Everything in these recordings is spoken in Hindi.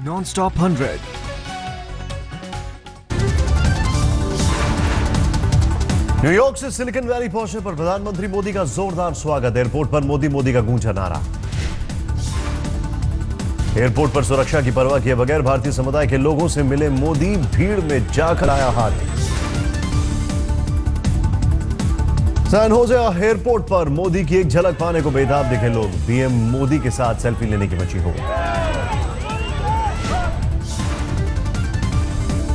Non-stop 100. न्यूयॉर्क से सिलिकॉन वैली पहुंचने पर प्रधानमंत्री मोदी का जोरदार स्वागत। एयरपोर्ट पर मोदी का गूंजा नारा। एयरपोर्ट पर सुरक्षा की परवाह किए बगैर भारतीय समुदाय के लोगों से मिले मोदी, भीड़ में जाकर आया हाथ। सैन होजे एयरपोर्ट पर मोदी की एक झलक पाने को बेताब दिखे लोग। पीएम मोदी के साथ सेल्फी लेने की मची हो।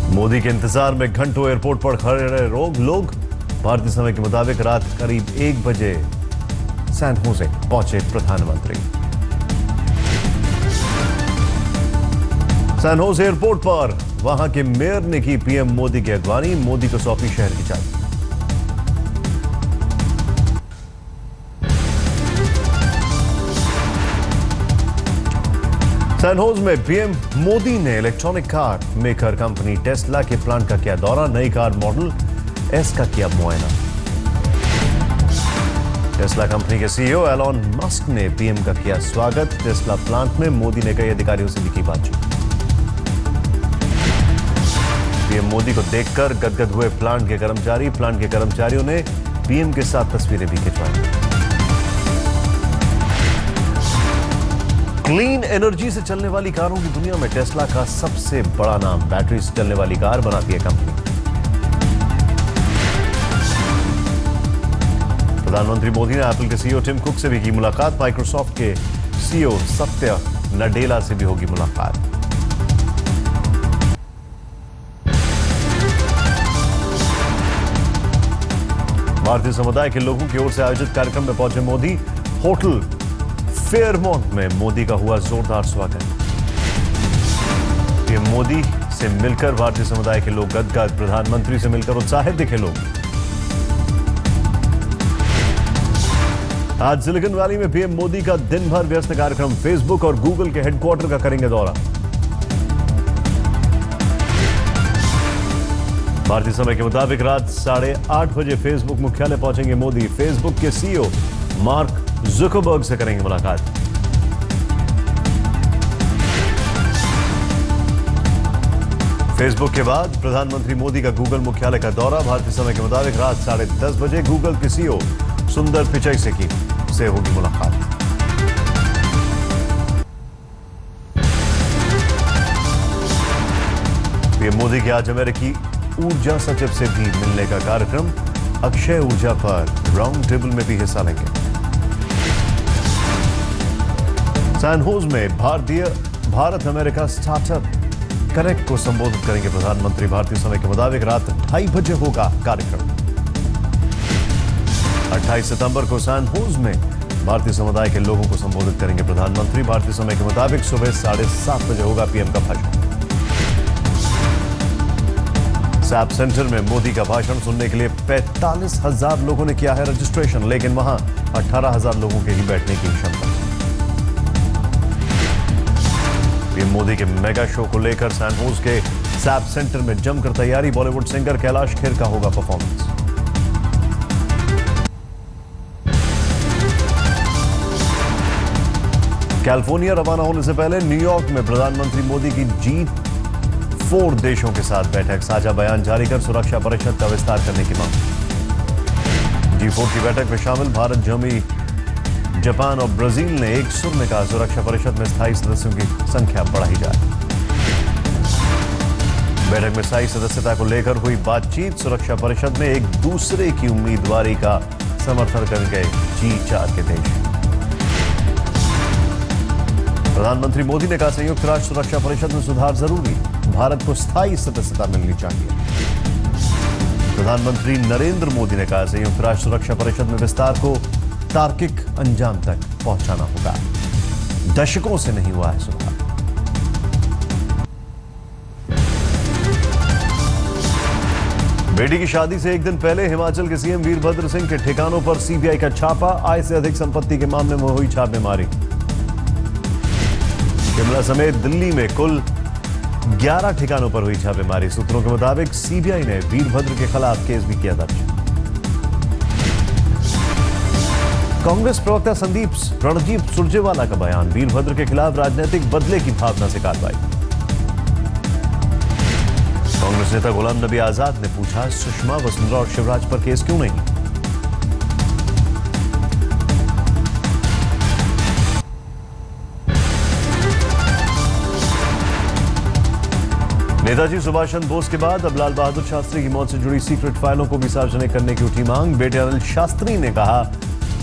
मोदी के इंतजार में घंटों एयरपोर्ट पर खड़े रहे लोग। भारतीय समय के मुताबिक रात करीब 1 बजे सैन होजे पहुंचे प्रधानमंत्री। सैन होजे एयरपोर्ट पर वहां के मेयर ने की पीएम मोदी की अगवानी। मोदी को सौंपी शहर की चाबी। सैन होजे में पीएम मोदी ने electronic car maker company Tesla के प्लांट का किया दौरा। नई कार मॉडल एस का किया मुआयना। टेस्ला कंपनी के सीईओ एलॉन मस्क ने पीएम का किया स्वागत। टेस्ला प्लांट में मोदी ने कई अधिकारियों से भी की बातचीत। पीएम मोदी को देखकर गदगद हुए प्लांट के कर्मचारियों ने पीएम के साथ तस्वीरें भी खिंचवाई। क्लीन एनर्जी से चलने वाली कारों की दुनिया में टेस्ला का सबसे बड़ा नाम। बैटरी से चलने वाली कार बनाती है कंपनी। प्रधानमंत्री मोदी ने एप्पल के सीईओ टिम कुक से भी की मुलाकात। माइक्रोसॉफ्ट के सीईओ सत्या नडेला से भी होगी मुलाकात। भारतीय समुदाय के लोगों की ओर से आयोजित कार्यक्रम में पहुंचे मोदी। होटल फेयरमाउंट में मोदी का हुआ जोरदार स्वागत। पीएम मोदी से मिलकर भारतीय समुदाय के लोग गदगद। प्रधानमंत्री से मिलकर उत्साहित दिखे लोग। आज सिलिकॉन वैली में पीएम मोदी का दिन भर व्यस्त कार्यक्रम। फेसबुक और गूगल के हेडक्वार्टर का करेंगे दौरा। भारतीय समय के मुताबिक रात 8:30 बजे फेसबुक मुख्यालय पहुंचेंगे मोदी। फेसबुक के सीईओ मार्क जुकरबर्ग से करेंगे मुलाकात। फेसबुक के बाद प्रधानमंत्री मोदी का गूगल मुख्यालय का दौरा। भारतीय समय के मुताबिक रात 10:30 बजे गूगल के सीईओ सुंदर पिचाई से होगी मुलाकात। पीएम मोदी के आज अमेरिकी ऊर्जा सचिव से भी मिलने का कार्यक्रम। अक्षय ऊर्जा पर राउंड टेबल में भी हिस्सा लेंगे। सैन होजे में भारत अमेरिका स्टार्टअप कनेक्ट को संबोधित करेंगे प्रधानमंत्री। भारतीय समय के मुताबिक रात 2:30 बजे होगा कार्यक्रम। 28 सितंबर को सैन होजे में भारतीय समुदाय के लोगों को संबोधित करेंगे प्रधानमंत्री। भारतीय समय के मुताबिक सुबह 7:30 बजे होगा पीएम का भाषण। सैप सेंटर में मोदी का भाषण सुनने के लिए 45,000 लोगों ने किया है रजिस्ट्रेशन, लेकिन वहां 18,000 लोगों के ही बैठने की क्षमता। पीएम मोदी के मेगा शो को लेकर सैन होजे के सैप सेंटर में जमकर तैयारी। बॉलीवुड सिंगर कैलाश खेर का होगा परफॉर्मेंस। कैलिफोर्निया रवाना होने से पहले न्यूयॉर्क में प्रधानमंत्री मोदी की G4 देशों के साथ बैठक। साझा बयान जारी कर सुरक्षा परिषद का विस्तार करने की मांग। G4 की बैठक में शामिल भारत, जर्मनी, जापान और ब्राजील ने एक सुर में कहा सुरक्षा परिषद में स्थायी सदस्यों की संख्या बढ़ाई जाए। बैठक में स्थायी सदस्यता को लेकर हुई बातचीत। सुरक्षा परिषद में एक दूसरे की उम्मीदवारी का समर्थन कर गए G4 के देश। प्रधानमंत्री मोदी ने कहा संयुक्त राष्ट्र सुरक्षा परिषद में सुधार जरूरी। भारत को स्थायी सदस्यता मिलनी चाहिए। प्रधानमंत्री नरेंद्र मोदी ने कहा संयुक्त राष्ट्र सुरक्षा परिषद में विस्तार को तार्किक अंजाम तक पहुंचाना होगा। दशकों से नहीं हुआ है सुधार। बेटी की शादी से एक दिन पहले हिमाचल के सीएम वीरभद्र सिंह के ठिकानों पर सीबीआई का छापा। आय से अधिक संपत्ति के मामले में हुई छापेमारी। शिमला समेत दिल्ली में कुल 11 ठिकानों पर हुई छापेमारी। सूत्रों के मुताबिक सीबीआई ने वीरभद्र के खिलाफ केस भी किया दर्ज। कांग्रेस प्रवक्ता रणदीप सुरजेवाला का बयान। वीरभद्र के खिलाफ राजनीतिक बदले की भावना से कार्रवाई। कांग्रेस नेता गुलाम नबी आजाद ने पूछा, सुषमा, वसुंधरा और शिवराज पर केस क्यों नहीं? नेताजी सुभाष चंद्र बोस के बाद अब लाल बहादुर शास्त्री की मौत से जुड़ी सीक्रेट फाइलों को भी सार्वजनिक करने की उठी मांग। बेटे अनिल शास्त्री ने कहा,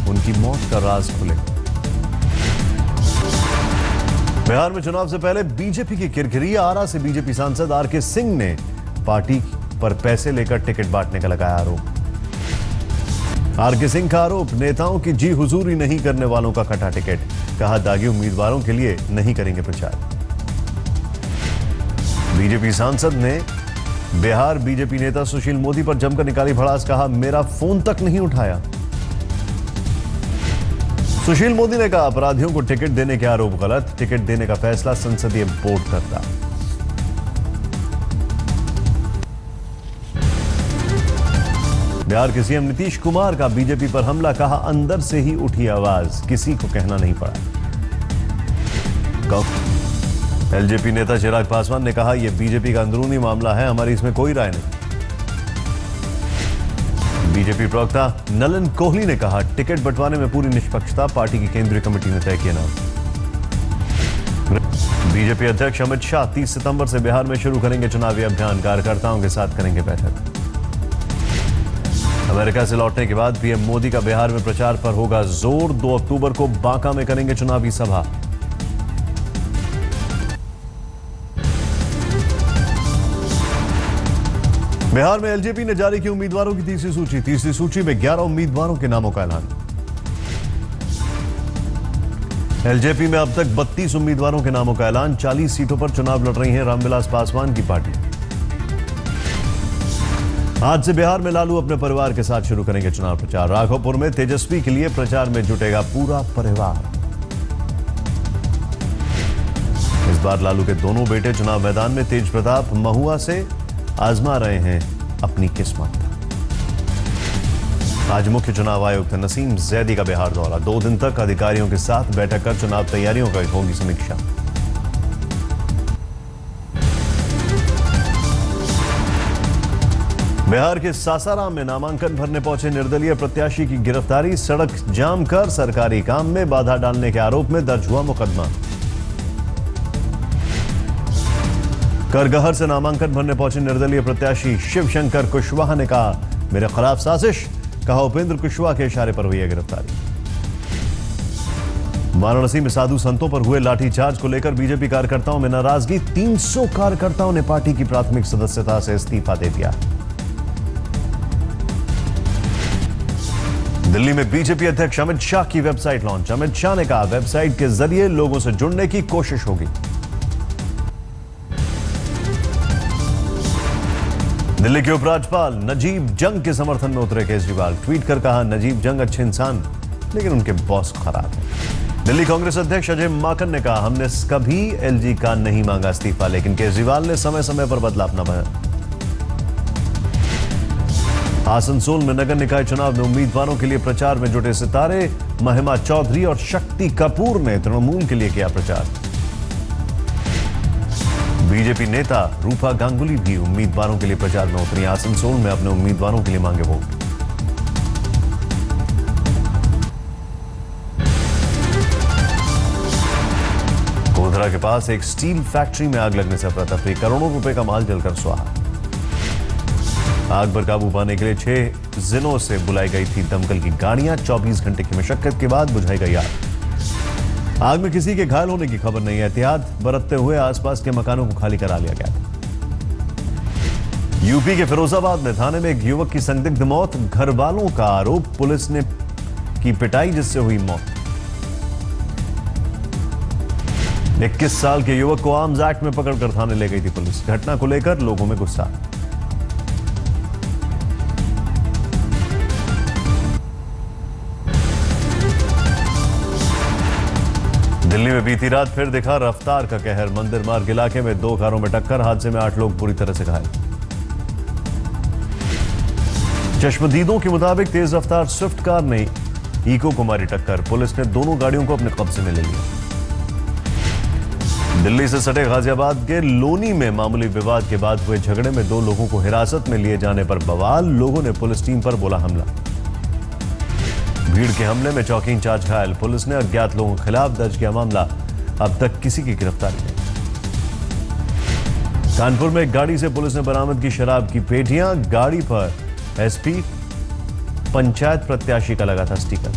उनकी मौत का राज खुले। बिहार में चुनाव से पहले बीजेपी की किरकिरी। आरा से बीजेपी सांसद आरके सिंह ने पार्टी पर पैसे लेकर टिकट बांटने का लगाया आरोप। आरके सिंह का आरोप, नेताओं की जी हुजूरी नहीं करने वालों का कटा टिकट। कहा, दागी उम्मीदवारों के लिए नहीं करेंगे प्रचार। बीजेपी सांसद ने बिहार बीजेपी नेता सुशील मोदी पर जमकर निकाली भड़ास। कहा, मेरा फोन तक नहीं उठाया। सुशील मोदी ने कहा, अपराधियों को टिकट देने के आरोप गलत। टिकट देने का फैसला संसदीय बोर्ड करता। बिहार के सीएम नीतीश कुमार का बीजेपी पर हमला। कहा, अंदर से ही उठी आवाज, किसी को कहना नहीं पड़ा। एलजेपी नेता चिराग पासवान ने कहा, यह बीजेपी का अंदरूनी मामला है, हमारी इसमें कोई राय नहीं। बीजेपी प्रवक्ता नलन कोहली ने कहा, टिकट बंटवारे में पूरी निष्पक्षता, पार्टी की केंद्रीय कमेटी ने तय किया नाम। बीजेपी अध्यक्ष अमित शाह 30 सितंबर से बिहार में शुरू करेंगे चुनावी अभियान। कार्यकर्ताओं के साथ करेंगे बैठक। अमेरिका से लौटने के बाद पीएम मोदी का बिहार में प्रचार पर होगा जोर। 2 अक्टूबर को बांका में करेंगे चुनावी सभा। बिहार में एलजेपी ने जारी की उम्मीदवारों की तीसरी सूची। तीसरी सूची में 11 उम्मीदवारों के नामों का ऐलान। एलजेपी में अब तक 32 उम्मीदवारों के नामों का ऐलान। 40 सीटों पर चुनाव लड़ रही है रामविलास पासवान की पार्टी। आज से बिहार में लालू अपने परिवार के साथ शुरू करेंगे चुनाव प्रचार। राघोपुर में तेजस्वी के लिए प्रचार में जुटेगा पूरा परिवार। इस बार लालू के दोनों बेटे चुनाव मैदान में। तेज प्रताप महुआ से आजमा रहे हैं अपनी किस्मत। आज मुख्य चुनाव आयुक्त नसीम जैदी का बिहार दौरा। 2 दिन तक अधिकारियों के साथ बैठक कर चुनाव तैयारियों का होगी समीक्षा। बिहार के सासाराम में नामांकन भरने पहुंचे निर्दलीय प्रत्याशी की गिरफ्तारी। सड़क जाम कर सरकारी काम में बाधा डालने के आरोप में दर्ज हुआ मुकदमा। करगहर से नामांकन भरने पहुंचे निर्दलीय प्रत्याशी शिवशंकर कुशवाहा ने कहा, मेरे खिलाफ साजिश। कहा, उपेंद्र कुशवाहा के इशारे पर हुई है गिरफ्तारी। वाराणसी में साधु संतों पर हुए लाठीचार्ज को लेकर बीजेपी कार्यकर्ताओं में नाराजगी। 300 कार्यकर्ताओं ने पार्टी की प्राथमिक सदस्यता से इस्तीफा दे दिया। दिल्ली में बीजेपी अध्यक्ष अमित शाह की वेबसाइट लॉन्च। अमित शाह ने कहा, वेबसाइट के जरिए लोगों से जुड़ने की कोशिश होगी। दिल्ली के उपराज्यपाल नजीब जंग के समर्थन में उतरे केजरीवाल। ट्वीट कर कहा, नजीब जंग अच्छे इंसान लेकिन उनके बॉस खराब है। दिल्ली कांग्रेस अध्यक्ष अजय माकन ने कहा, हमने कभी एलजी का नहीं मांगा इस्तीफा, लेकिन केजरीवाल ने समय समय पर बदला अपना बयान। आसनसोल में नगर निकाय चुनाव में उम्मीदवारों के लिए प्रचार में जुटे सितारे। महिमा चौधरी और शक्ति कपूर ने तृणमूल के लिए किया प्रचार। बीजेपी नेता रूपा गांगुली भी उम्मीदवारों के लिए प्रचार में उतरी। आसनसोल में अपने उम्मीदवारों के लिए मांगे वोट। गोधरा के पास एक स्टील फैक्ट्री में आग लगने से अफरा-तफरी। करोड़ों रुपए का माल जलकर स्वाहा। आग पर काबू पाने के लिए 6 जिलों से बुलाई गई थी दमकल की गाड़ियां। 24 घंटे की मशक्कत के बाद बुझाई गई आग। आग में किसी के घायल होने की खबर नहीं है। एहतियात बरतते हुए आसपास के मकानों को खाली करा लिया गया। यूपी के फिरोजाबाद में थाने में एक युवक की संदिग्ध मौत। घर वालों का आरोप, पुलिस ने की पिटाई जिससे हुई मौत। 21 साल के युवक को आर्म्स एक्ट में पकड़कर थाने ले गई थी पुलिस। घटना को लेकर लोगों में गुस्सा। दिल्ली में बीती रात फिर दिखा रफ्तार का कहर। मंदिर मार्ग इलाके में 2 कारों में टक्कर। हादसे में 8 लोग बुरी तरह से घायल। चश्मदीदों के मुताबिक तेज रफ्तार स्विफ्ट कार ने इको को मारी टक्कर। पुलिस ने दोनों गाड़ियों को अपने कब्जे में ले लिया। दिल्ली से सटे गाजियाबाद के लोनी में मामूली विवाद के बाद हुए झगड़े में 2 लोगों को हिरासत में लिए जाने पर बवाल। लोगों ने पुलिस टीम पर बोला हमला। भीड़ के हमले में चौकी इंचार्ज घायल। पुलिस ने अज्ञात लोगों के खिलाफ दर्ज किया मामला। अब तक किसी की गिरफ्तारी नहीं। कानपुर में एक गाड़ी से पुलिस ने बरामद की शराब की पेटियां। गाड़ी पर एसपी पंचायत प्रत्याशी का लगा था स्टिकर।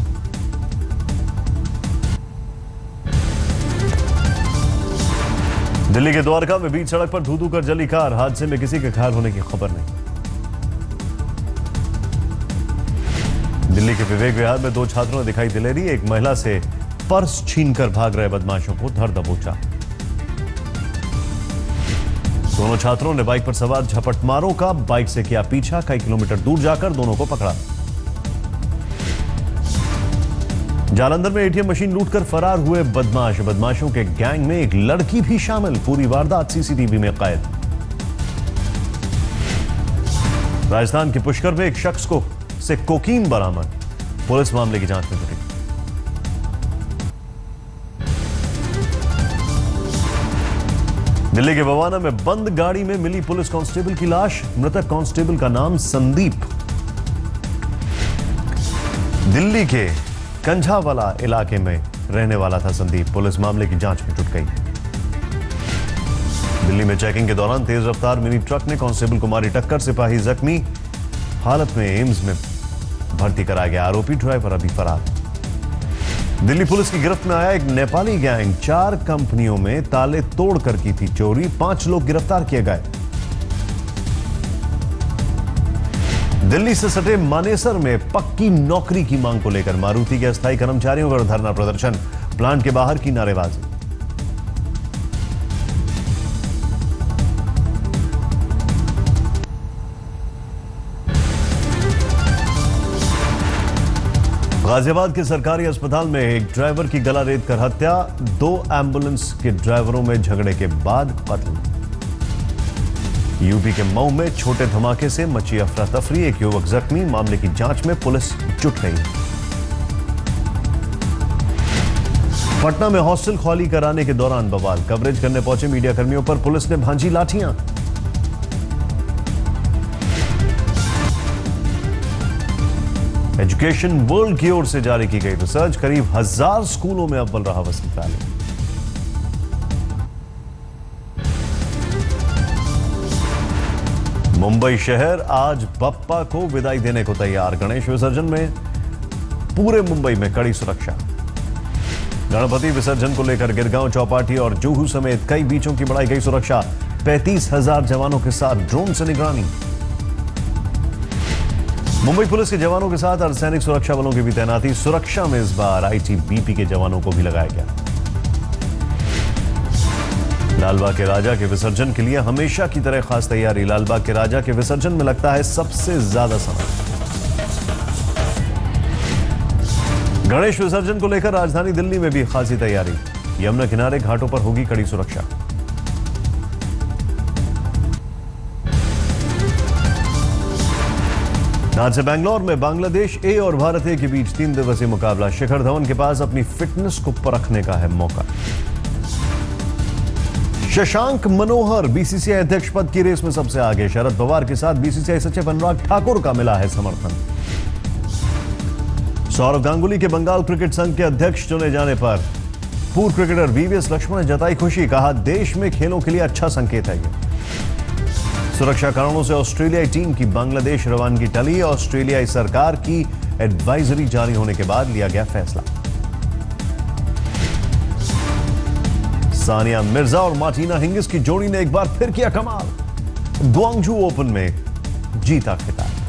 दिल्ली के द्वारका में बीच सड़क पर धू-धू कर जली कार। हादसे में किसी के घायल होने की खबर नहीं। दिल्ली के विवेक विहार में 2 छात्रों ने दिखाई दिलेरी। एक महिला से पर्स छीनकर भाग रहे बदमाशों को धर दबोचा। दोनों छात्रों ने बाइक पर सवार झपटमारों का बाइक से किया पीछा। कई किलोमीटर दूर जाकर दोनों को पकड़ा। जालंधर में एटीएम मशीन लूटकर फरार हुए बदमाशों के गैंग में एक लड़की भी शामिल। पूरी वारदात सीसीटीवी में कैद। राजस्थान के पुष्कर में एक शख्स से कोकीन बरामद। पुलिस मामले की जांच में जुटी। दिल्ली के बवाना में बंद गाड़ी में मिली पुलिस कांस्टेबल की लाश। मृतक कांस्टेबल का नाम संदीप दिल्ली के कंझावाला इलाके में रहने वाला था। संदीप पुलिस मामले की जांच में जुट गई। दिल्ली में चेकिंग के दौरान तेज रफ्तार मिनी ट्रक ने कांस्टेबल को मारी टक्कर। सिपाही जख्मी हालत में एम्स में भर्ती कराया गया। आरोपी ड्राइवर अभी फरार। दिल्ली पुलिस की गिरफ्त में आया एक नेपाली गैंग। 4 कंपनियों में ताले तोड़कर की थी चोरी। 5 लोग गिरफ्तार किए गए। दिल्ली से सटे मानेसर में पक्की नौकरी की मांग को लेकर मारुति के अस्थायी कर्मचारियों का धरना प्रदर्शन। प्लांट के बाहर की नारेबाजी। गाजियाबाद के सरकारी अस्पताल में एक ड्राइवर की गला रेत कर हत्या। 2 एम्बुलेंस के ड्राइवरों में झगड़े के बाद कत्ल। यूपी के मऊ में छोटे धमाके से मची अफरा तफरी। एक युवक जख्मी। मामले की जांच में पुलिस जुट गई। पटना में हॉस्टल खाली कराने के दौरान बवाल। कवरेज करने पहुंचे मीडिया कर्मियों पर पुलिस ने भांजी लाठियां। एजुकेशन वर्ल्ड की ओर से जारी की गई रिसर्च। करीब 1000 स्कूलों में अव्वल रहा वसीफ अली। मुंबई शहर आज बप्पा को विदाई देने को तैयार। गणेश विसर्जन में पूरे मुंबई में कड़ी सुरक्षा। गणपति विसर्जन को लेकर गिरगांव, चौपाटी और जुहू समेत कई बीचों की बढ़ाई गई सुरक्षा। 35,000 जवानों के साथ ड्रोन से निगरानी। मुंबई पुलिस के जवानों के साथ अर्धसैनिक सुरक्षा बलों की भी तैनाती। सुरक्षा में इस बार आईटीबीपी के जवानों को भी लगाया गया। लालबाग के राजा के विसर्जन के लिए हमेशा की तरह खास तैयारी। लालबाग के राजा के विसर्जन में लगता है सबसे ज्यादा समय। गणेश विसर्जन को लेकर राजधानी दिल्ली में भी खासी तैयारी। यमुना किनारे घाटों पर होगी कड़ी सुरक्षा। आज से बैंगलोर में बांग्लादेश ए और भारत ए के बीच 3 दिवसीय मुकाबला। शिखर धवन के पास अपनी फिटनेस को परखने का है मौका। शशांक मनोहर बीसीसीआई अध्यक्ष पद की रेस में सबसे आगे। शरद पवार के साथ बीसीसीआई सचिव अनुराग ठाकुर का मिला है समर्थन। सौरव गांगुली के बंगाल क्रिकेट संघ के अध्यक्ष चुने जाने पर पूर्व क्रिकेटर वीवीएस लक्ष्मण ने जताई खुशी। कहा देश में खेलों के लिए अच्छा संकेत है ये। सुरक्षा कारणों से ऑस्ट्रेलियाई टीम की बांग्लादेश रवानगी टली। ऑस्ट्रेलियाई सरकार की एडवाइजरी जारी होने के बाद लिया गया फैसला। सानिया मिर्जा और मार्टिना हिंगिस की जोड़ी ने एक बार फिर किया कमाल। ग्वांगझू ओपन में जीता खिताब।